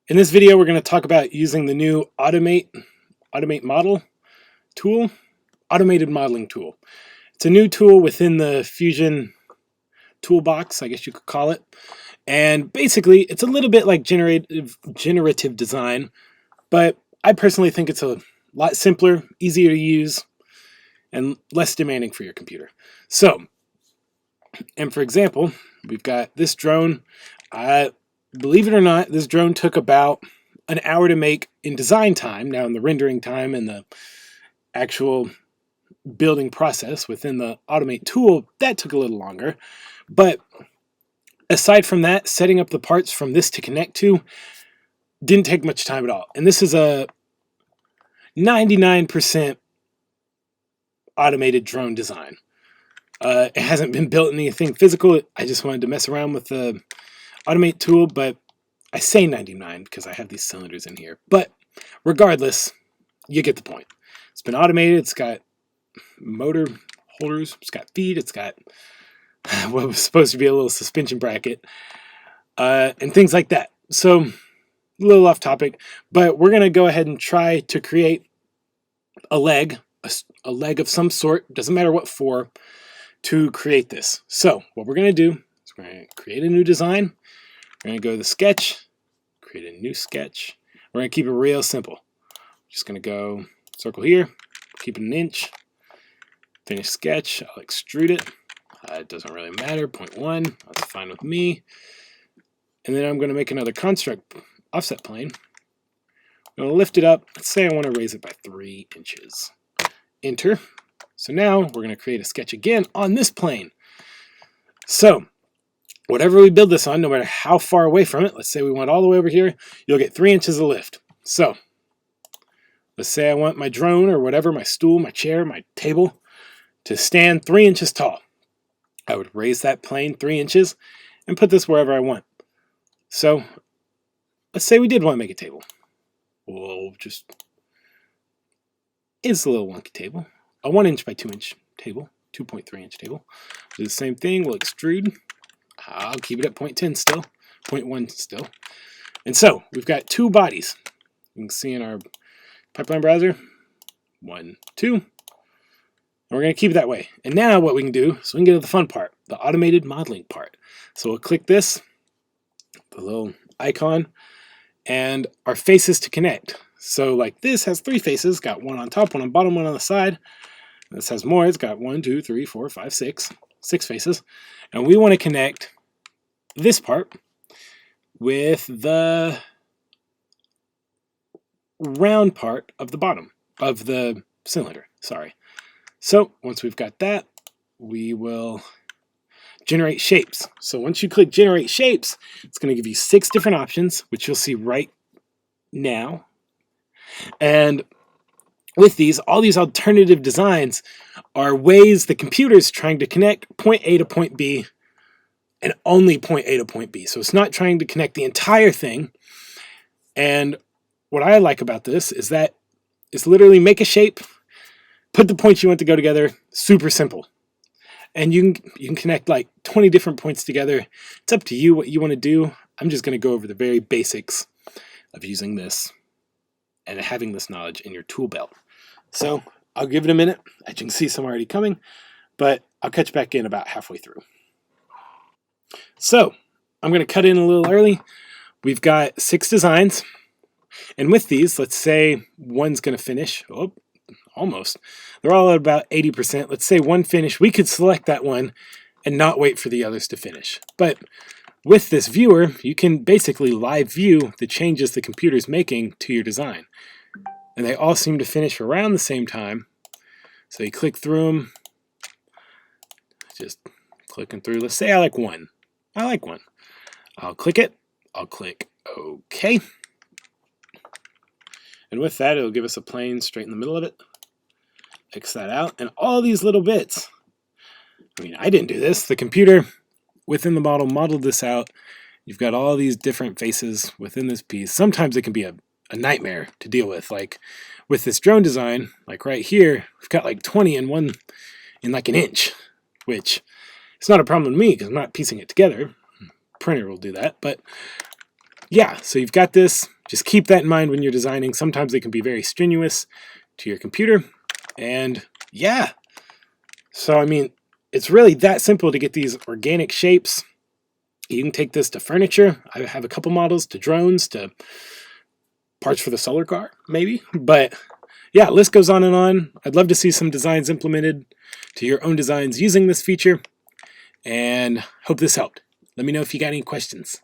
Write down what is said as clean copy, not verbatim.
In this video, we're going to talk about using the new Automate Model tool, Automated Modeling Tool. It's a new tool within the Fusion toolbox, I guess you could call it. And basically, it's a little bit like generative design, but I personally think it's a lot simpler, easier to use, and less demanding for your computer. So, and for example, we've got this drone. Believe it or not, this drone took about an hour to make in design time. Now in the rendering time and the actual building process within the Automate tool, that took a little longer. But aside from that, setting up the parts from this to connect to didn't take much time at all. And this is a 99% automated drone design. It hasn't been built in anything physical. I just wanted to mess around with the Automate tool, but I say 99 because I have these cylinders in here. But regardless, you get the point. It's been automated. It's got motor holders. It's got feet. It's got what was supposed to be a little suspension bracket and things like that. So a little off topic, but we're going to go ahead and try to create a leg of some sort, doesn't matter what for, to create this. So what we're going to do is we're going to create a new design. We're going to go to the sketch, create a new sketch. We're going to keep it real simple. Just going to go circle here, keep it an inch, finish sketch. I'll extrude it. It doesn't really matter. 0.1, that's fine with me. And then I'm going to make another construct offset plane. I'm going to lift it up. Let's say I want to raise it by 3 inches. Enter. So now we're going to create a sketch again on this plane. So whatever we build this on, no matter how far away from it, let's say we want all the way over here, you'll get 3 inches of lift. So let's say I want my drone or whatever, my stool, my chair, my table, to stand 3 inches tall. I would raise that plane 3 inches and put this wherever I want. So let's say we did want to make a table. It's a little wonky table. A 1 inch by 2 inch table, 2.3 inch table. Do the same thing, we'll extrude. I'll keep it at 0.10 still, 0.1 still. And so we've got two bodies. You can see in our pipeline browser, 1, 2. And we're going to keep it that way. And now what we can do is we can get to the fun part, the automated modeling part. So we'll click this, the little icon, and our faces to connect. So like this has 3 faces, got one on top, one on bottom, one on the side. This has more, it's got 1, 2, 3, 4, 5, 6 faces. And we want to connect this part with the round part of the bottom of the cylinder, sorry. So once we've got that, we will generate shapes. So once you click generate shapes, it's going to give you 6 different options, which you'll see right now. And with these, all these alternative designs are ways the computer is trying to connect point A to point B and only point A to point B. So it's not trying to connect the entire thing. And what I like about this is that it's literally make a shape, put the points you want to go together, super simple. And you can connect like 20 different points together. It's up to you what you want to do. I'm just going to go over the very basics of using this and having this knowledge in your tool belt. So I'll give it a minute. As you can see, some already coming, but I'll catch back in about halfway through. So I'm going to cut in a little early. We've got 6 designs. And with these, let's say one's going to finish. Oh, almost. They're all at about 80%. Let's say one finish. We could select that one and not wait for the others to finish. But with this viewer, you can basically live view the changes the computer's making to your design. And they all seem to finish around the same time. So you click through them. Just clicking through. Let's say I like one. I like one. I'll click it. I'll click OK. And with that, it'll give us a plane straight in the middle of it. X that out. And all these little bits. I mean, I didn't do this. The computer within the model modeled this out. You've got all these different faces within this piece. Sometimes it can be a nightmare to deal with. Like with this drone design, like right here, we've got like 20 in one in like an inch, which it's not a problem with me because I'm not piecing it together. Printer will do that. But yeah, so you've got this. just keep that in mind when you're designing. Sometimes they can be very strenuous to your computer. And yeah, so I mean, it's really that simple to get these organic shapes. You can take this to furniture. I have a couple models, to drones, to parts for the solar car, maybe. But yeah, list goes on and on. I'd love to see some designs implemented to your own designs using this feature, and hope this helped. Let me know if you got any questions.